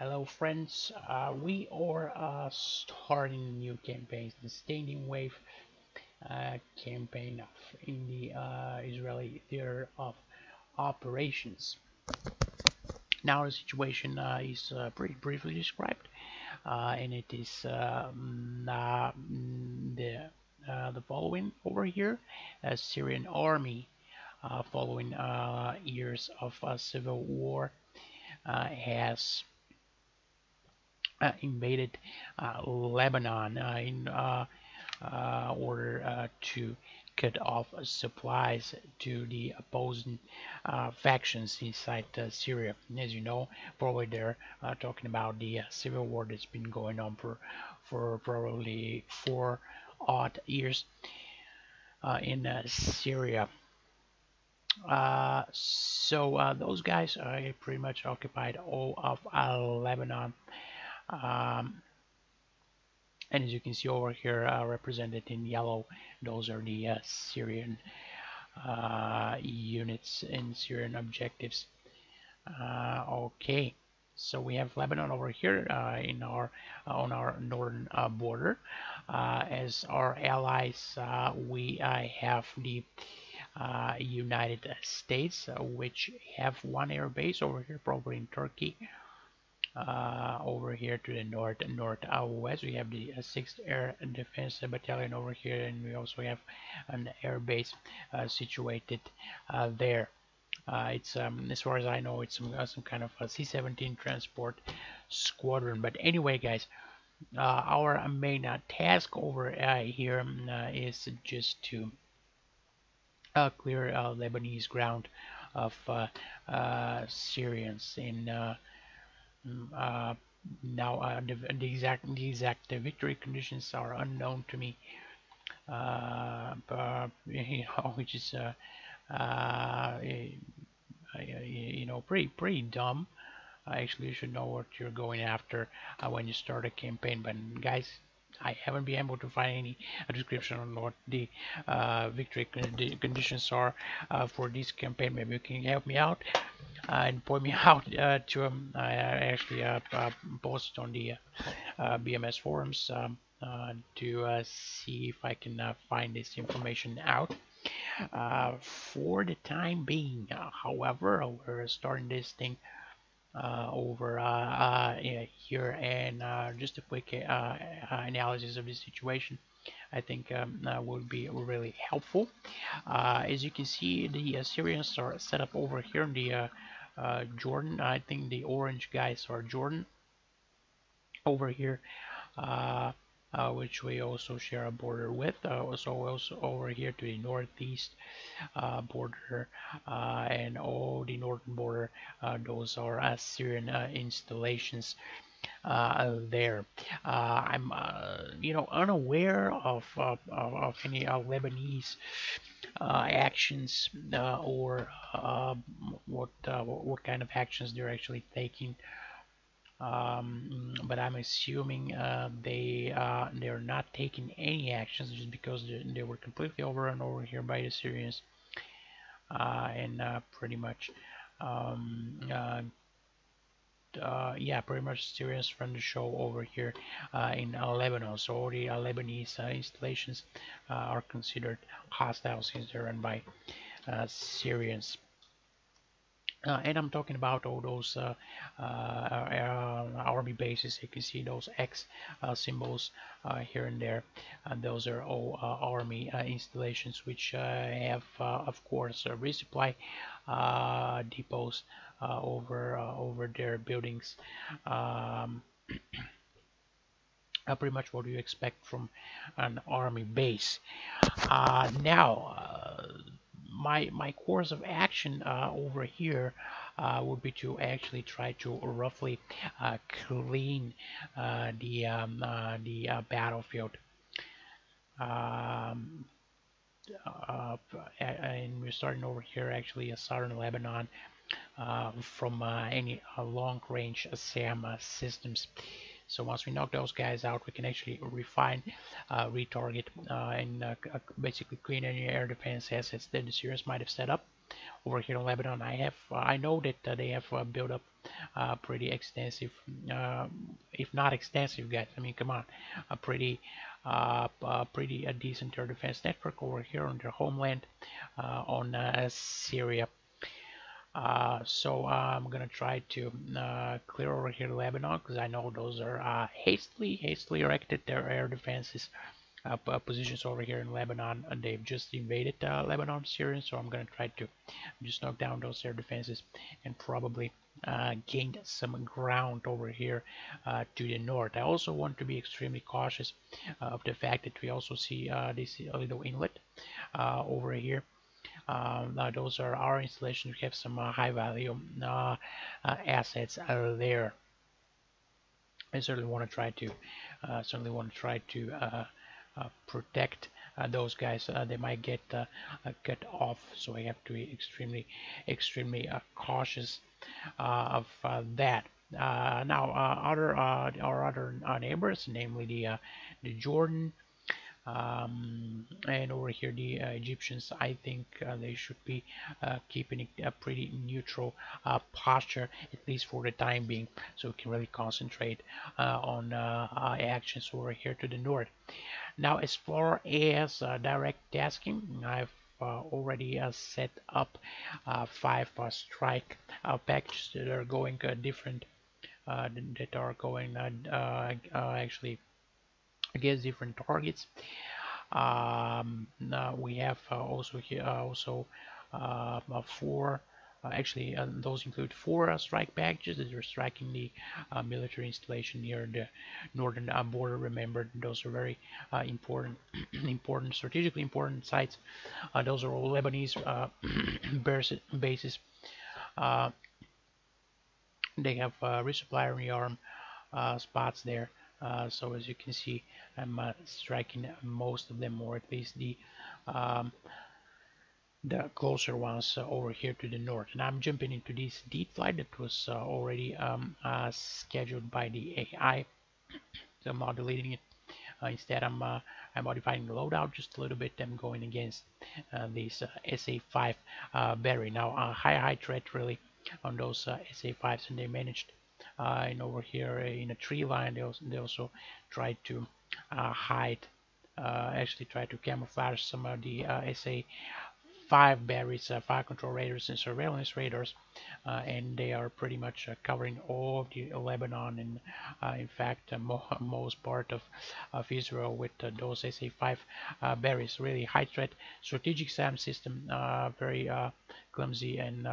Hello friends, we are starting a new campaign, the Standing Wave campaign in the Israeli theater of operations. Now the situation is pretty briefly described, and it is the following over here: a Syrian army following years of civil war has invaded Lebanon in order to cut off supplies to the opposing factions inside Syria. As you know, probably they're talking about the civil war that's been going on for probably 4 odd years in Syria. Those guys pretty much occupied all of Lebanon. Um, and as you can see over here, represented in yellow, those are the Syrian units and Syrian objectives. Okay, so we have Lebanon over here in our on our northern border. As our allies, we have the United States, which have one air base over here, probably in Turkey. Over here to the northwest, we have the 6th Air Defense Battalion over here, and we also have an air base situated there. It's as far as I know, it's some kind of a C-17 transport squadron. But anyway, guys, our main task over here is just to clear Lebanese ground of Syrians in uh, now the exact victory conditions are unknown to me, but which is pretty dumb. Actually, you should know what you're going after when you start a campaign. But guys, I haven't been able to find any description on what the victory conditions are for this campaign. Maybe you can help me out and point me out to them. I actually posted on the BMS forums to see if I can find this information out. For the time being, however, we're starting this thing over here, and just a quick analysis of the situation I think would be really helpful. As you can see, the Syrians are set up over here in the Jordan. I think the orange guys are Jordan over here, which we also share a border with. Also over here to the northeast border and all the northern border, those are Syrian installations there. I'm unaware of any Lebanese actions or what kind of actions they're actually taking. But I'm assuming they're not taking any actions just because they were completely overrun over here by the Syrians and pretty much yeah, pretty much Syrians run the show over here in Lebanon. So all the Lebanese installations are considered hostile since they're run by Syrians. And I'm talking about all those army bases. You can see those X symbols here and there. And those are all army installations, which have, of course, resupply depots over their buildings. Pretty much what you expect from an army base. Now, my course of action over here would be to actually try to roughly clean the battlefield. Um, and we're starting over here actually in southern Lebanon from any long-range SAM systems. So once we knock those guys out, we can actually refine, retarget, and basically clean any air defense assets that the Syrians might have set up over here in Lebanon. I know that they have built up pretty extensive, uh, if not extensive, guys. I mean, come on, a pretty decent air defense network over here on their homeland, on Syria. So I'm gonna try to clear over here Lebanon, because I know those are hastily erected their air defenses positions over here in Lebanon, and they've just invaded Lebanon, Syria. So I'm gonna try to just knock down those air defenses and probably gain some ground over here to the north. I also want to be extremely cautious of the fact that we also see this little inlet over here. Those are our installations. We have some high value assets there. I certainly want to try to protect those guys. They might get cut off, so I have to be extremely cautious of that. Now, our other neighbors, namely the Jordan, and over here the Egyptians, I think they should be keeping a pretty neutral posture, at least for the time being, so we can really concentrate on actions over here to the north. Now, as far as direct tasking, I've already set up 5 strike packages that are going different, that are going actually against different targets. Now we have also here four. Actually, those include 4 strike packages that are striking the military installation near the northern border. Remember, those are very important, strategically important sites. Those are all Lebanese bases. Uh, they have resupply and rearm spots there. So as you can see, I'm striking most of them, or at least um, the closer ones over here to the north. And I'm jumping into this deep flight that was already scheduled by the AI. So I'm not deleting it. Instead, I'm modifying the loadout just a little bit. I'm going against this SA5 battery. Now, high threat really on those SA5s, and they managed. And over here in a tree line, they also tried to hide, actually tried to camouflage some of the SA5 batteries, fire control radars and surveillance radars, and they are pretty much covering all of the Lebanon, and in fact most part of Israel with those SA5 batteries. Really high threat, strategic SAM system, very clumsy and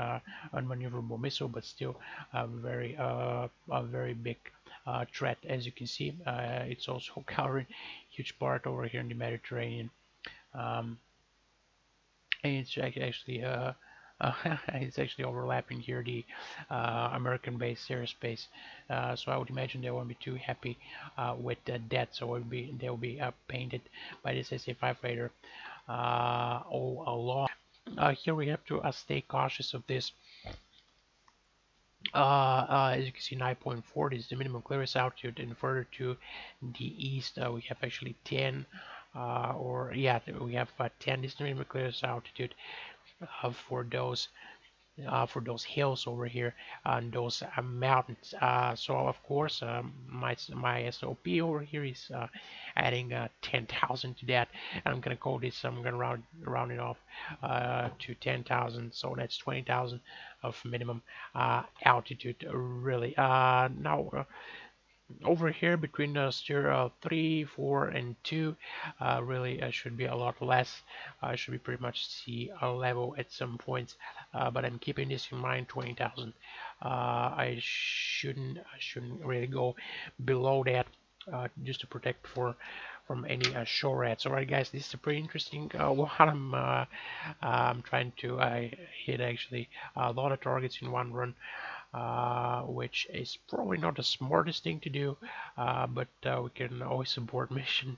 unmaneuverable missile, but still a very big threat. As you can see, it's also covering huge part over here in the Mediterranean. And it's actually it's actually overlapping here the American-based airspace. So I would imagine they won't be too happy with that. So they'll be painted by this SA5 radar all along. Here we have to stay cautious of this. As you can see, 9.4 is the minimum clearance altitude, and further to the east we have actually 10, we have 10 is the minimum clearance altitude for those hills over here and those mountains. So of course, my SOP over here is adding 10,000 to that, and I'm gonna call this. I'm gonna round it off to 10,000. So that's 20,000 of minimum altitude. Really. Now. Over here between the steer 3, 4, and 2, really should be a lot less. Should be pretty much sea level at some points, but I'm keeping this in mind. 20,000. I shouldn't really go below that, just to protect from any shore rats. Alright, guys, this is a pretty interesting one. I'm trying to hit actually a lot of targets in one run. Which is probably not the smartest thing to do, but we can always abort mission.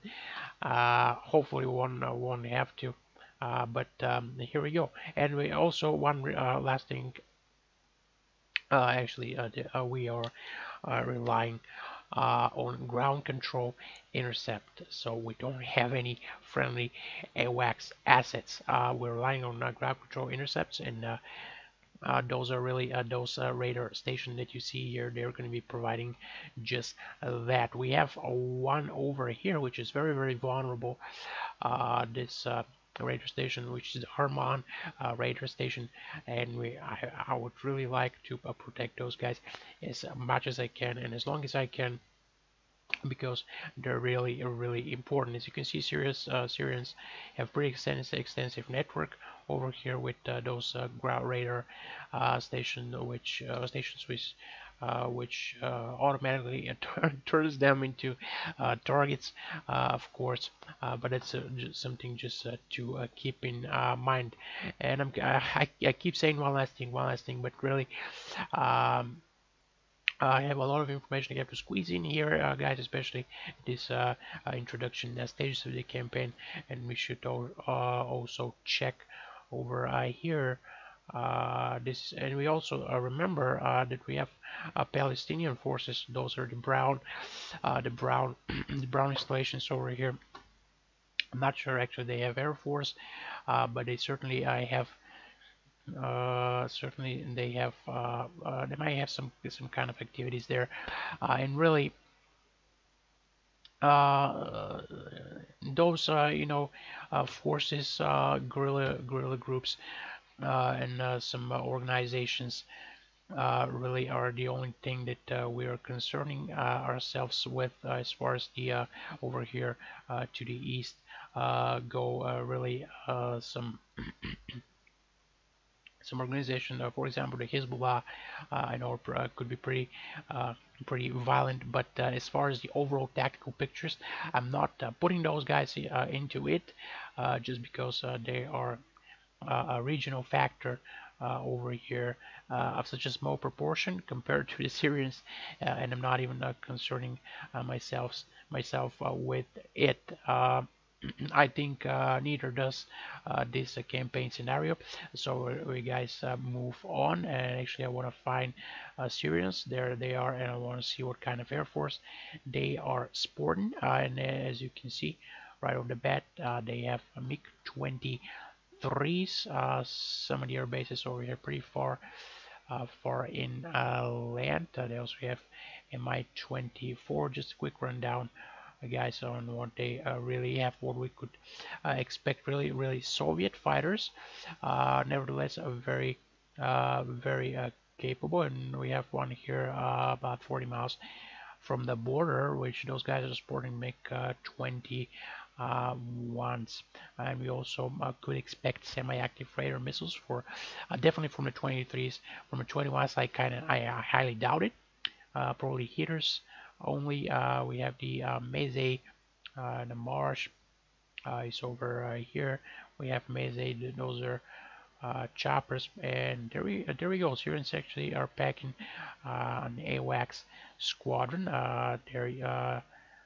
Hopefully one won't have to, but here we go. And we also, one last thing, actually we are relying on ground control intercept, so we don't have any friendly AWACS assets. We're relying on ground control intercepts, and those are really those radar stations that you see here. They're going to be providing just that. We have one over here which is very vulnerable. This radar station, which is Armon radar station, and I would really like to protect those guys as much as I can and as long as I can, because they're really important. As you can see, Syrians have pretty extensive network over here with those ground radar stations, which automatically turns them into targets, of course. But it's just something just to keep in mind. And I keep saying one last thing, but really. I have a lot of information I have to squeeze in here, guys, especially this introduction stages of the campaign, and we should also check over here this, and we also remember that we have Palestinian forces. Those are the brown, the brown installations over here. I'm not sure actually they have air force, but they certainly have. Certainly they have they might have some kind of activities there, and really those forces, guerrilla groups, and some organizations really are the only thing that we are concerning ourselves with as far as the over here to the east go. Really some organization, for example, the Hezbollah, I know could be pretty violent, but as far as the overall tactical pictures, I'm not putting those guys into it just because they are a regional factor over here of such a small proportion compared to the Syrians, and I'm not even concerning myself with it. I think neither does this campaign scenario. So we guys move on, and actually I want to find Syrians. There they are, and I want to see what kind of air force they are sporting. And as you can see, right off the bat, they have a MiG-23s. Some of the air bases over here pretty far in land. They also have Mi-24. Just a quick rundown, guys, on what they really have, what we could expect. Really Soviet fighters, nevertheless very capable. And we have one here about 40 miles from the border, which those guys are sporting MiG-20 ones. And we also could expect semi-active radar missiles for definitely from the 23s. From the 21s, I highly doubt it. Probably hitters only. We have the Meze, the Marsh is over here. We have Meze. Those are choppers, and there we go. Syrians actually are packing an AWACS squadron.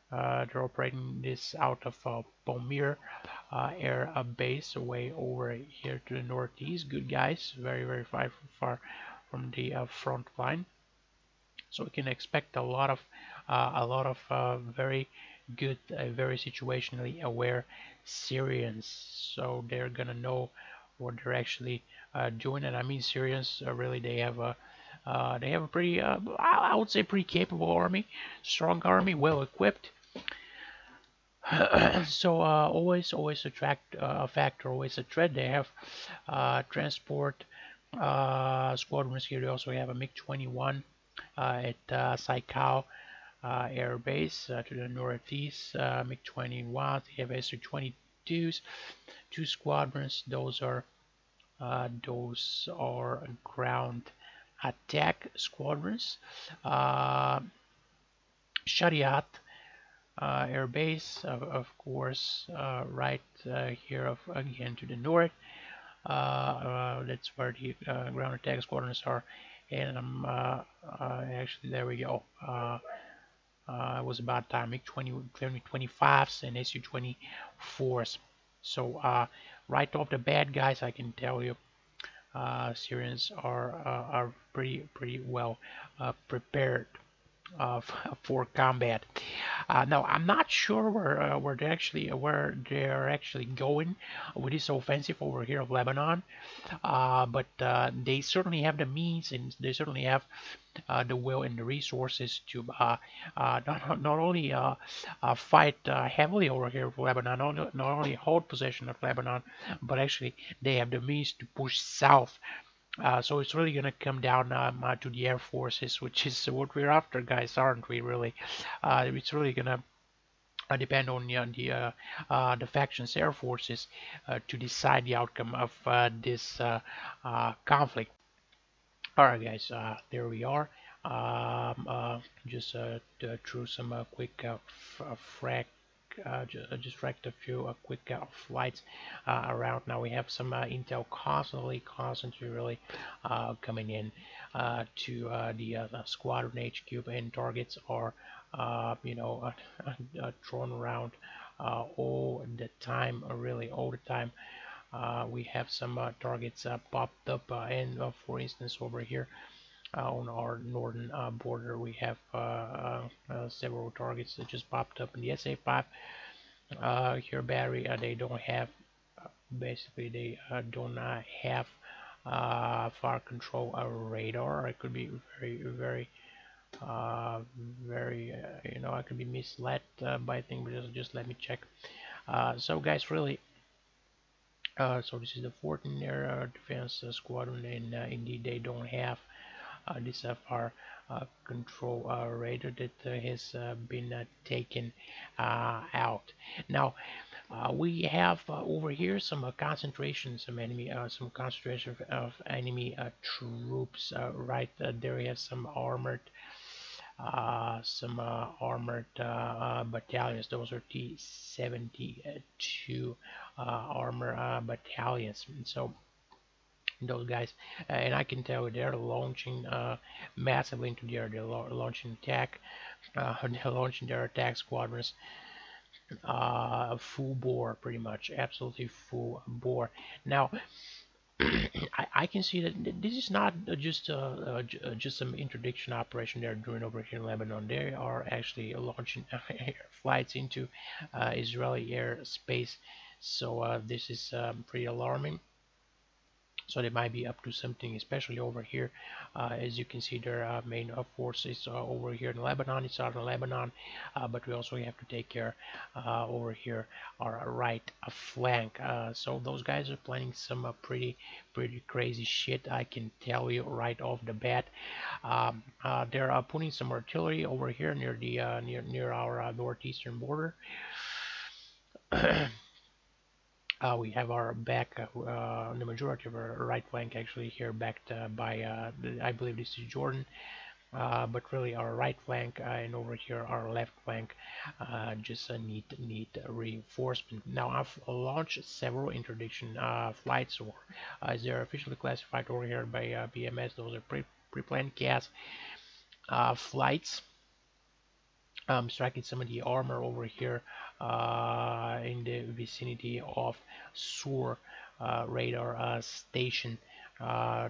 They're operating this out of Palmyra air base, way over here to the northeast. Good guys, very far from the front line. So we can expect a lot of very good, very situationally aware Syrians. So they're gonna know what they're actually doing, and I mean Syrians really they have a pretty I would say pretty capable army, strong army, well equipped. So always attract a factor, always a threat. They have transport squadrons here. They also have a MiG-21 at Saikau Air Base to the northeast. MiG-21. They have Su-22s, 2 squadrons. Those are ground attack squadrons. Shariat Air Base, of course, right here again to the north. That's where the ground attack squadrons are, and actually there we go. It was about time. MiG-25s and Su-24s. So right off the bat, guys, I can tell you, Syrians are pretty well prepared. for combat. Now I'm not sure where they're actually going with this offensive over here of Lebanon, but they certainly have the means and they certainly have the will and the resources to not only fight heavily over here for Lebanon, not only hold possession of Lebanon, but actually they have the means to push south. So it's really gonna come down to the air forces, which is what we're after, guys, aren't we? Really, it's really gonna depend on the factions' air forces to decide the outcome of this conflict. All right, guys, there we are. Just through some quick frac just fracked a few quick flights around. Now we have some intel constantly really coming in to the squadron HQ, and targets are thrown around all the time, really all the time. We have some targets popped up, and for instance over here on our northern border we have several targets that just popped up in the SA5 here battery. They don't have basically they do not have fire control radar. It could be very very I could be misled by things, but just let me check. So guys, really, so this is the 14th Air Defense Squadron, and indeed they don't have this fire control radar that has been taken out. Now we have over here some some concentration of enemy troops. Right there, we have some armored battalions. Those are T-72 armor battalions. So those guys, and I can tell you they're launching massively into the air. They're launching attack. They're launching their attack squadrons full bore, pretty much, absolutely full bore. Now, I can see that this is not just some interdiction operation they're doing over here in Lebanon. They are actually launching flights into Israeli airspace. So this is pretty alarming. So they might be up to something, especially over here. As you can see, their main forces over here in Lebanon, in southern Lebanon, but we also have to take care over here our right flank. So those guys are planning some pretty crazy shit, I can tell you right off the bat. They're putting some artillery over here near the near our northeastern border. We have our back, the majority of our right flank actually here backed by, I believe this is Jordan, but really our right flank and over here our left flank just need reinforcement. Now I've launched several interdiction flights, or as they're officially classified over here by BMS. Those are pre-planned gas flights. Striking some of the armor over here in the vicinity of Sur radar station.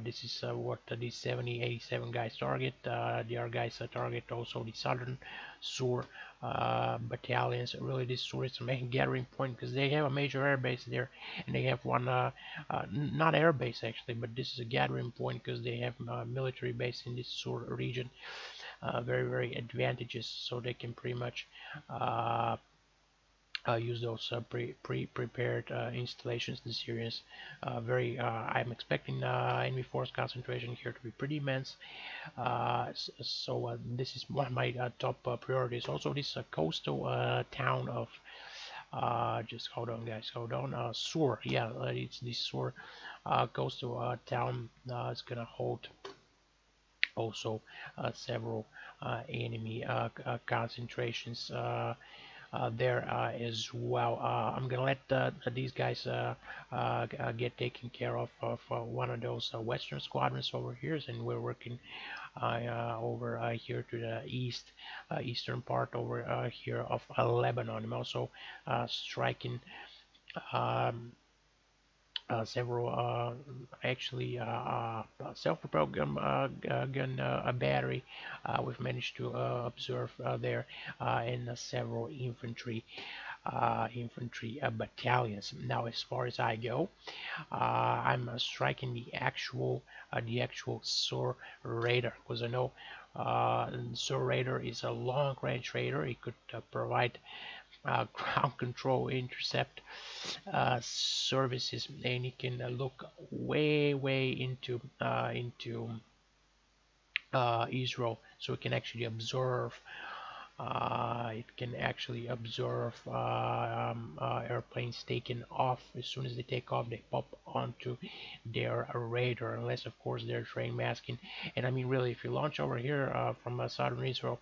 This is what the 7087 guys target. The other guys target also the southern Sur battalions. Really, this Sur is a main gathering point because they have a major airbase there, and they have one not airbase actually, but this is a gathering point because they have a military base in this Sur region. Very advantageous, so they can pretty much use those prepared installations. The series I'm expecting enemy force concentration here to be pretty immense. So this is one of my top priorities. Also, this coastal town of just hold on, guys, hold on. Sur, yeah, it's this Sur coastal town. It's gonna hold also several enemy concentrations there as well. I'm gonna let these guys get taken care of one of those western squadrons over here, and we're working over here to the eastern part over here of Lebanon. I'm also striking several actually self-propelled gun battery. We've managed to observe there, and several infantry battalions. Now, as far as I go, I'm striking the actual SOAR radar, because I know SOAR radar is a long-range radar. It could provide ground control intercept services, and you can look way into Israel, so it can actually observe. It can actually observe airplanes taking off. As soon as they take off, they pop onto their radar, unless of course they're terrain masking. And I mean, really, if you launch over here from southern Israel,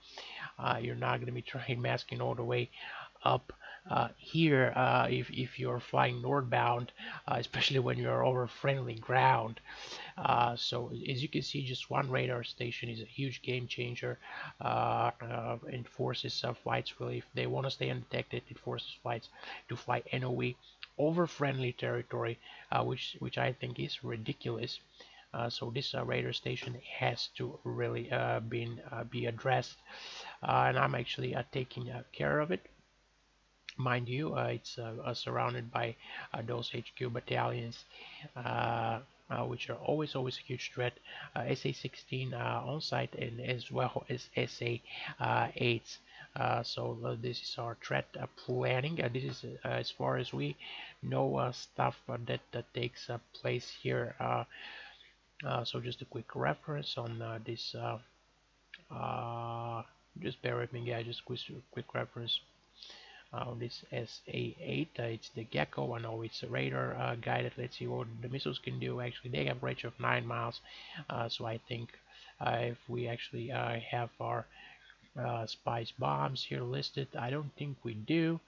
you're not going to be terrain masking all the way up here if you're flying northbound, especially when you're over friendly ground. So as you can see, just one radar station is a huge game changer. It forces flights, really, if they want to stay undetected, it forces flights to fly NOE over friendly territory, which I think is ridiculous. So this radar station has to really be addressed, and I'm actually taking care of it. Mind you, it's surrounded by those HQ battalions, which are always a huge threat. SA-16 on site, and as well as SA-8s. So this is our threat planning. This is as far as we know stuff that takes place here. So just a quick reference on this. Just bear with me, guys. Just quick reference. This SA-8, it's the Gecko. I know it's a radar guided. Let's see what the missiles can do. Actually, they have a range of 9 miles. So I think if we actually have our spice bombs here listed, I don't think we do,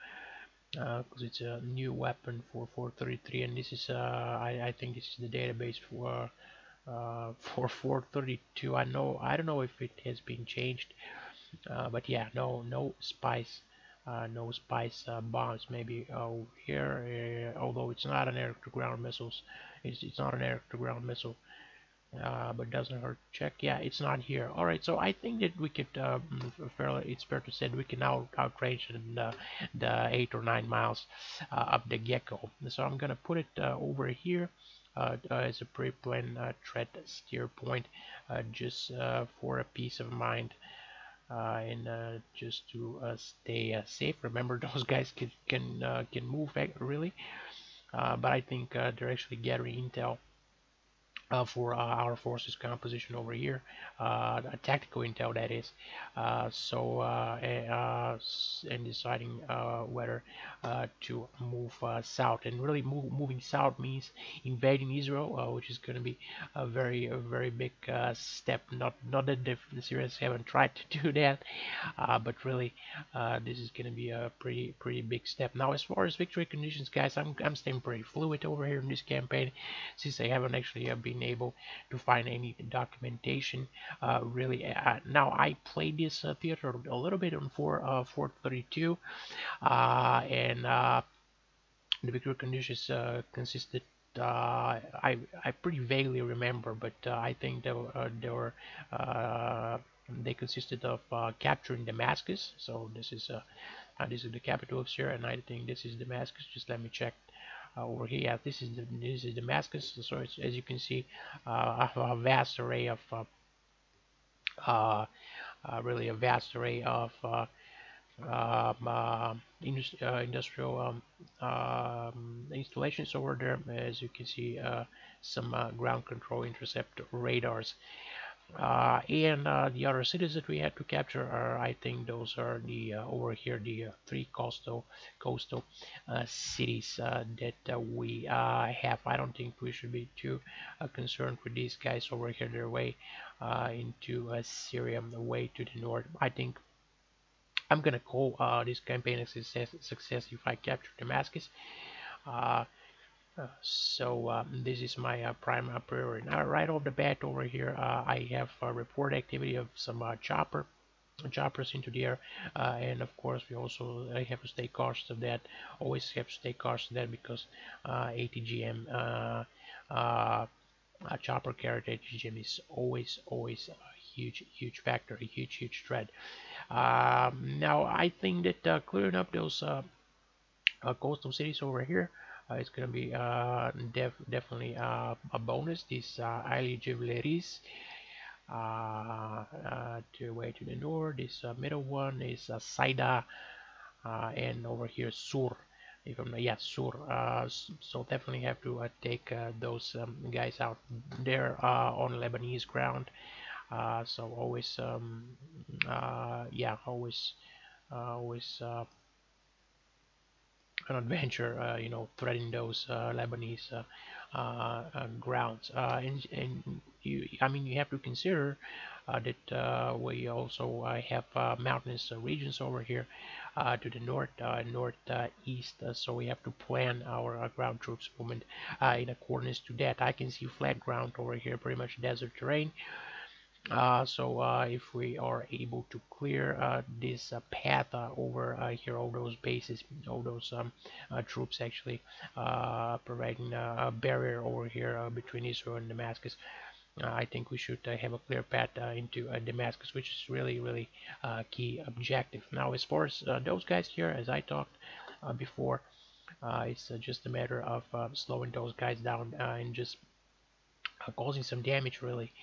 because it's a new weapon for 433, and this is I think this is the database for 432. I don't know if it has been changed, but yeah, no spice. No spice bombs maybe here, although it's not an air-to-ground missiles. It's not an air-to-ground missile, but doesn't hurt to check. Yeah, it's not here. All right, so I think that we could it's fair to say that we can now outrange the 8 or 9 miles up the Gecko. So I'm gonna put it over here as a pre-planned threat steer point, just for a peace of mind. And just to stay safe. Remember, those guys can move really, but I think they're actually gathering intel for our forces composition over here, tactical intel, that is. And deciding whether to move south. And really moving south means invading Israel, which is going to be a very big step. Not that the Syrians haven't tried to do that, but really this is going to be a pretty big step. Now, as far as victory conditions, guys, I'm staying pretty fluid over here in this campaign, since I haven't actually been able to find any documentation. Really, now I played this theater a little bit on 432, and the victory conditions consisted. I pretty vaguely remember, but I think they consisted of capturing Damascus. So this is the capital of Syria, and I think this is Damascus. Just let me check over here. Yeah, this is Damascus. So it's, as you can see, a vast array of really a vast array of industrial installations over there. As you can see, some ground control intercept radars. And the other cities that we had to capture are, I think those are the over here, the three coastal cities that we have. I don't think we should be too concerned with these guys over here. Their way into Syria, the way to the north. I think I'm gonna call this campaign a success if I capture Damascus. Uh, this is my prime priority. Now, right off the bat over here, I have report activity of some chopper choppers into the air, and of course we also have to stay cautious of that. Always have to stay cautious of that because ATGM chopper carrier ATGM is always a huge factor, a huge threat. Now I think that clearing up those coastal cities over here is going to be definitely a bonus. These highly jewelries to way to the north. This middle one is Saida, and over here Sur. If I'm yeah, Sur. So definitely have to take those guys out there on Lebanese ground. So always yeah, always an adventure, you know, threading those Lebanese grounds. And you, I mean, you have to consider that we also have mountainous regions over here to the northeast. So we have to plan our ground troops movement in accordance to that. I can see flat ground over here, pretty much desert terrain. So if we are able to clear this path over here, all those bases, all those troops actually providing a barrier over here between Israel and Damascus, I think we should have a clear path into Damascus, which is really key objective. Now, as far as those guys here, as I talked before, it's just a matter of slowing those guys down and just causing some damage really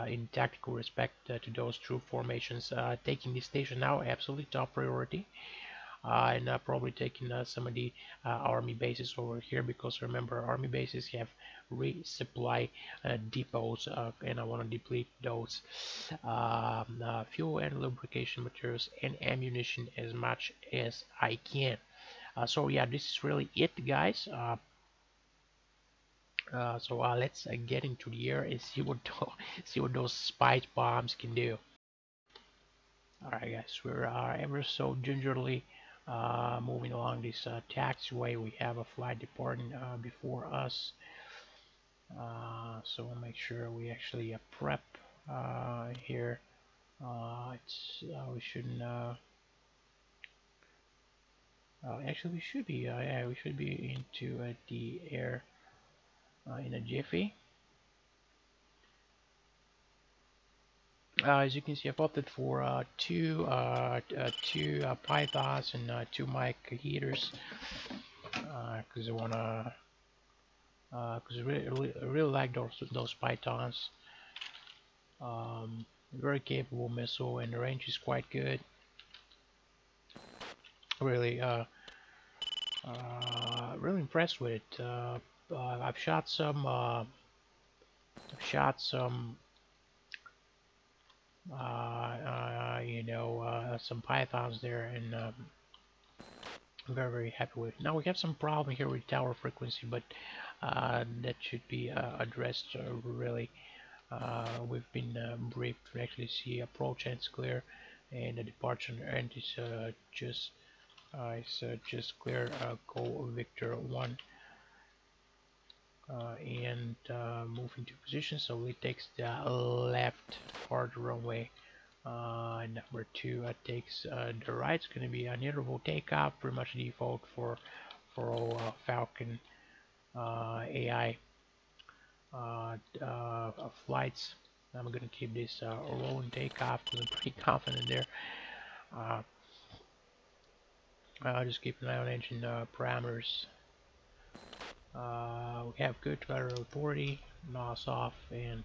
in tactical respect to those troop formations. Taking this station now, absolutely top priority. And probably taking some of the army bases over here, because remember, army bases have resupply depots, and I want to deplete those fuel and lubrication materials and ammunition as much as I can. So yeah, this is really it, guys. So let's get into the air and see what see what those spice bombs can do. All right, guys, we're ever so gingerly moving along this taxiway. We have a flight departing before us, so we'll make sure we actually prep here. It's we shouldn't. Actually, we should be. Yeah, we should be into the air in a jiffy. As you can see, I've opted for two pythons and two mic heaters because I wanna because I really like those pythons. Very capable missile, and the range is quite good. Really, really impressed with it. I've shot some. You know, some pythons there, and I'm very happy with it. Now we have some problem here with tower frequency, but that should be addressed really. We've been briefed to actually see approach ends clear, and the departure end is just clear. Go Victor 1. And move into position, so it takes the left part of the runway. Number 2 takes the right. It's going to be an interval takeoff, pretty much default for all Falcon AI flights. I'm going to keep this rolling takeoff because I'm pretty confident there. Just keep an eye on engine parameters. We have good lateral authority, NOS off, and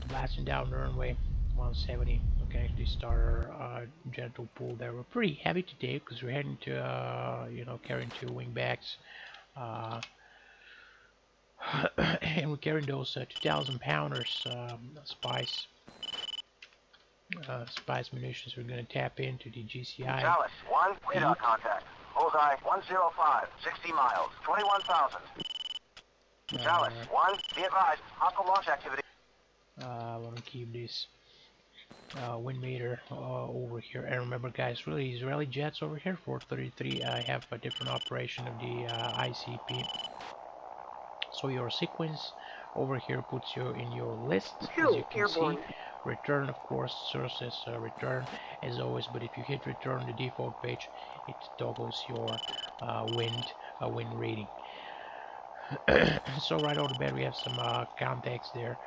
blasting down the runway 170. We can actually start our gentle pull there. We're pretty heavy today because we're heading to you know, carrying two wingbacks, and we're carrying those 2,000 pounders spice munitions. We're going to tap into the GCI. Dallas 1, radar contact. Bullseye 105, 60 miles, 21,000. Dallas 1, be advised, hostile launch activity. I want to keep this wind meter over here. And remember, guys, really Israeli jets over here. 433. I have a different operation of the ICP. So your sequence over here puts you in your list, as Two, you can airborne. see. Return, of course, serves as return as always, but if you hit return the default page, it toggles your wind rating. So right off the bat we have some contacts there.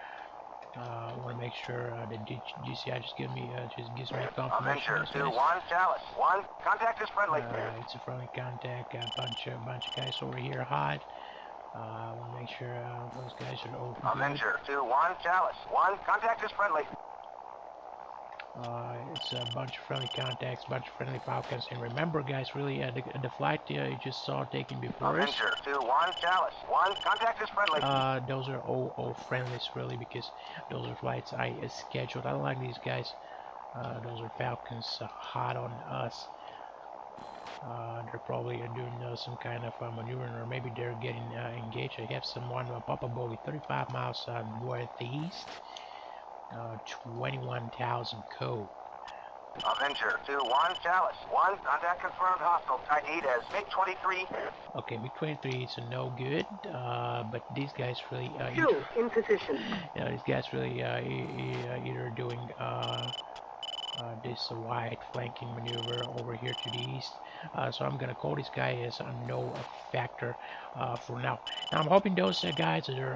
I want to make sure that GCI just gives me confirmation. Avenger 2-1, Dallas 1. Contact is friendly. It's a friendly contact. A bunch of guys over here hot. I want to make sure those guys are all good. Avenger 2-1, Dallas 1. Contact is friendly. It's a bunch of friendly contacts, bunch of friendly Falcons, and remember, guys, really, the flight you just saw taken before us. Avenger 2-1, Dallas 1. Contact is friendly. Those are all friendlies, really, because those are flights I scheduled. I don't like these guys. Those are Falcons hot on us. They're probably doing some kind of maneuvering, or maybe they're getting engaged. I have someone pop a bogey 35 miles northeast. 21,000 code. Avenger 2-1, Dallas 1. Contact confirmed hostile. ID as MiG-23. Okay, MiG-23 is no good, but these guys really... Two, in position. Yeah, these guys really either doing this wide flanking maneuver over here to the east. So I'm gonna call this guy as a no factor for now. Now I'm hoping those guys that are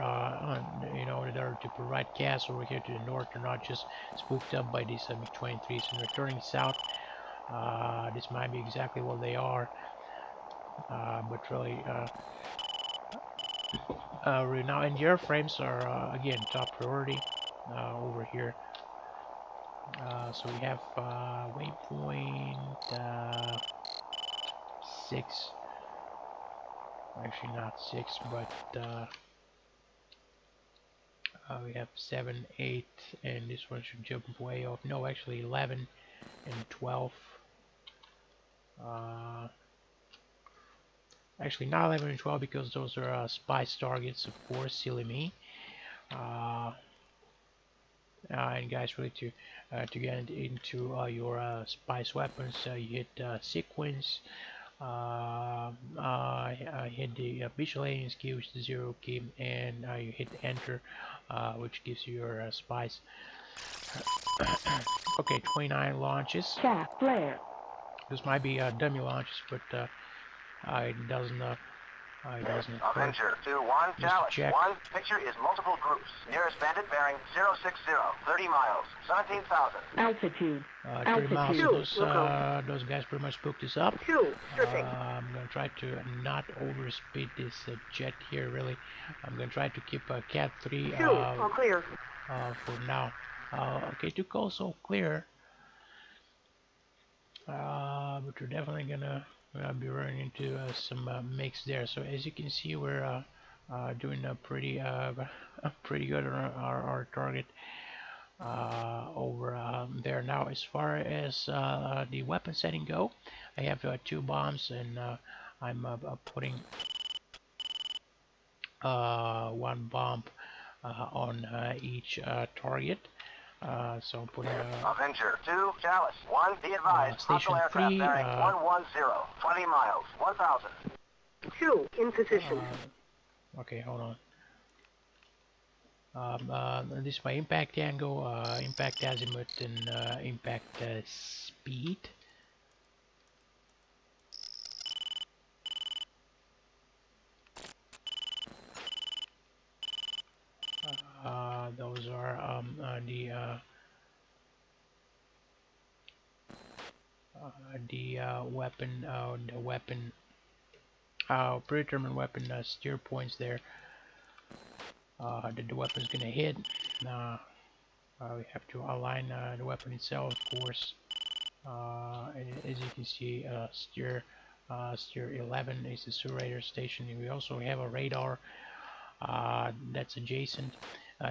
that are to provide gas over here to the north are not just spooked up by these MiG-23s and returning south. This might be exactly what they are, but really right now, and the airframes are again top priority over here. So we have waypoint 6, actually not 6, but we have 7, 8, and this one should jump way off. No, actually 11 and 12. Actually not 11 and 12 because those are spice targets, of course, silly me. And guys, really to get into your spice weapons, you hit sequence, hit the visual aliens key, which is the 0 key, and you hit enter, which gives you your spice. Okay, 29 launches. Shaft flare. This might be dummy launches, but it doesn't. Avenger 2-1, Dallas 1. Picture is multiple groups. Nearest bandit bearing 060, 30 miles, 17,000. Altitude. 30 miles. Altitude. Those guys pretty much spooked us up. Two, stripping. I'm gonna try to not overspeed this jet here. Really, I'm gonna try to keep Cat 3 Two, all clear. for now. Okay, 2 calls all clear. But we're definitely gonna be running into some mix there. So as you can see, we're doing a pretty good on our target over there. Now, as far as the weapon setting go, I have 2 bombs, and I'm putting 1 bomb on each target. So I'm putting Avenger 2, Dallas 1. Be advised, hostile aircraft bearing 110, 20 miles, 1,000. Two, in position. Okay, hold on. This is my impact angle, impact azimuth, and impact speed. Those are the weapon predetermined weapon steer points there that the weapon's gonna hit. We have to align the weapon itself, of course. As you can see, steer 11 is the Surradar station. And we also have a radar that's adjacent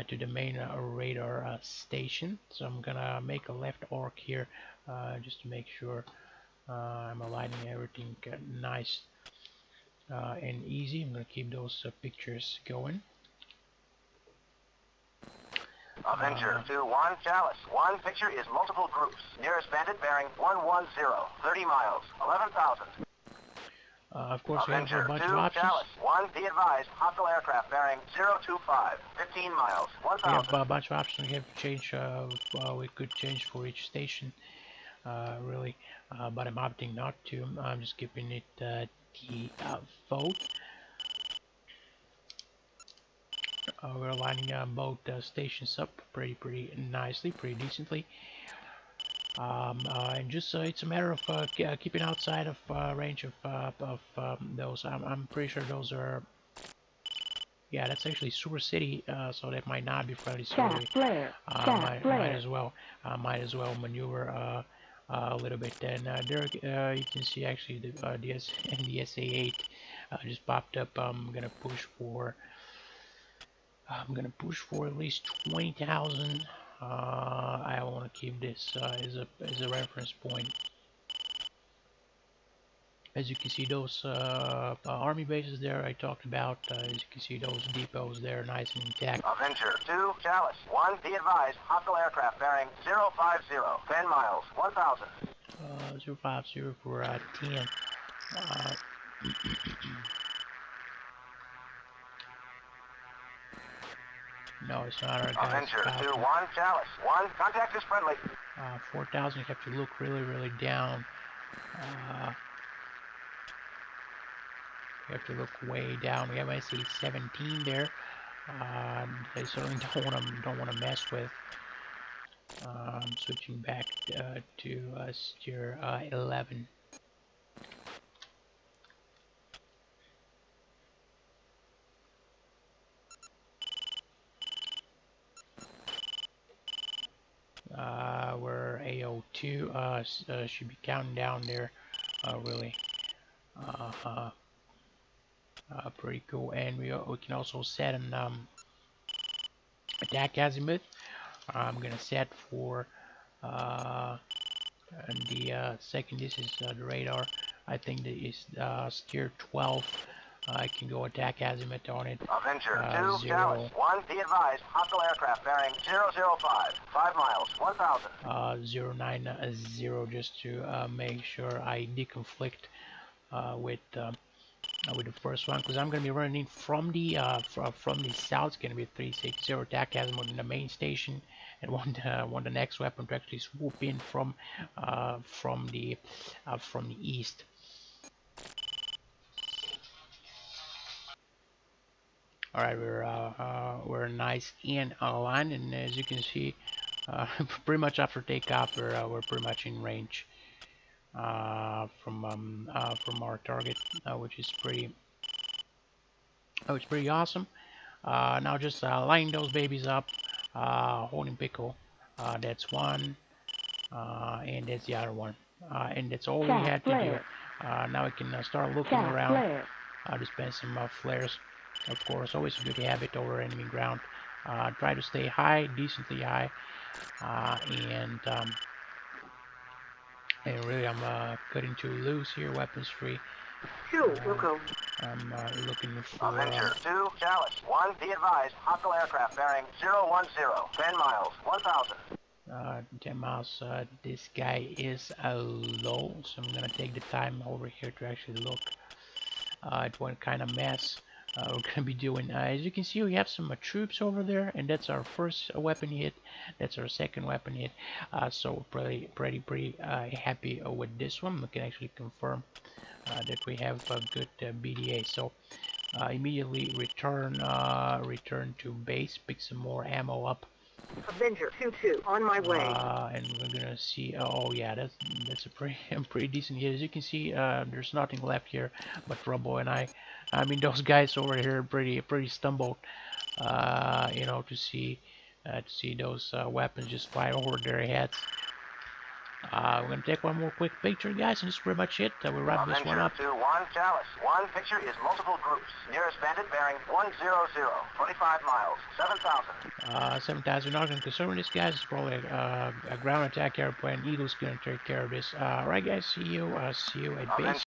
to the main radar station. So I'm gonna make a left arc here just to make sure I'm aligning everything nice and easy. I'm gonna keep those pictures going. Avenger 2-1, Dallas 1. Picture is multiple groups. Nearest bandit bearing 110, 30 miles, 11,000. Of course, we have Avenger a bunch 2, of options. Dallas 1, be advised, hostile aircraft bearing 025, 15 miles, We 1,000. have a bunch of options. We have to change. We could change for each station, really, but I'm opting not to. I'm just keeping it default. We're lining both stations up pretty nicely, pretty decently. And just it's a matter of keeping outside of range of those. I'm pretty sure those are. Yeah, that's actually Sewer City, so that might not be friendly. So might as well maneuver a little bit. And there you can see actually the the SA8 just popped up. I'm gonna push for at least 20,000. I want to keep this as a reference point. As you can see, those army bases there I talked about. As you can see, those depots there, nice and intact. Avenger 2, Dallas 1, be advised, hostile aircraft bearing 050, 10 miles, 1,000. 050 for 10. No, it's not our guys. Avenger 2, 1, Dallas 1, contact is friendly. 4,000, you have to look really down. You have to look way down. We have SA-17 there. They certainly don't want to mess with. I'm switching back to steer 11. We're AO2 should be counting down there, really. Pretty cool, and we can also set an attack azimuth. I'm gonna set for the second. This is the radar. I think that is steer 12. I can go attack azimuth on it. Avenger 2, Dallas 1, be advised, hostile aircraft bearing 005, 5 miles, 1,000. 090 just to make sure I deconflict with the first one, because I'm going to be running from the south. It's going to be 360 attack azimuth in the main station, and want the next weapon to actually swoop in from the east. All right, we're nice and aligned, and as you can see, pretty much after takeoff, we're pretty much in range from our target, which is pretty awesome. Now just lining those babies up, holding pickle. That's one, and that's the other one, and that's all we had to do. Now we can start looking around. Dispense some flares. Of course, always a good habit over enemy ground. Try to stay high, decently high, and really I'm cutting too loose here, weapons free. 2, Wilco. I'm looking for... Avenger 2, Dallas 1, be advised, hostile aircraft bearing 010, 10 miles, 1,000. 10 miles. This guy is low, so I'm gonna take the time over here to actually look at what kind of mess we're gonna be doing. As you can see, we have some troops over there, and that's our first weapon hit. That's our second weapon hit. So we're pretty happy with this one. We can actually confirm that we have a good BDA. So immediately return to base, pick some more ammo up. Avenger 2-2, on my way. And we're gonna see. Oh yeah, that's a pretty decent hit. As you can see, there's nothing left here but rubble, and I mean those guys over here pretty stumbled. You know, to see those weapons just fly over their heads. We're gonna take one more quick picture, guys, and that's pretty much it. We'll wrap this one up. Avenger 2, 1, Dallas 1, picture is multiple groups. Nearest bandit bearing 100, 25 miles, 7,000. 7,000. Not gonna concern with this, guys. It's probably a ground attack airplane. Eagle's gonna take care of this. Alright, guys. See you at base.